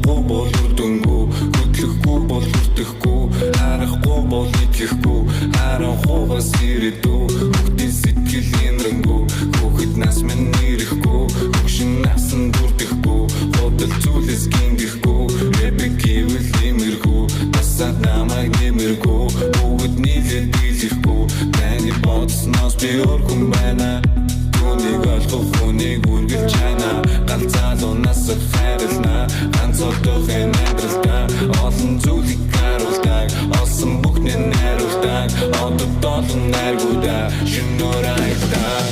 Харахгүй бол үрдэнгүй, хөдлөхгүй бол хүртэхгүй, харахгүй бол итгэхгүй, харанхуйгаас ирээдүй, бүгдийн сэтгэл инрэнгүү, хүүхэд нас минь ирэхгүй, хөгшин насан дүрдэхгүй, бодол зүйлээс гингихгүй, рэпик гэвэл имэргүй, басаад намайг нэмэргүй, бүгд нийлээд дийлэхгүй, таны бодсноос би өргөн байна. Түүнийг олох хүнийг үргэлж хайна, ганцаалуунаас хайрлана, ганц одоохын амьдралдаа олон зүйлийг харуулдаг, олсон бүхний найруулдаг, одод олон найргуудаа шинээр айтдаг.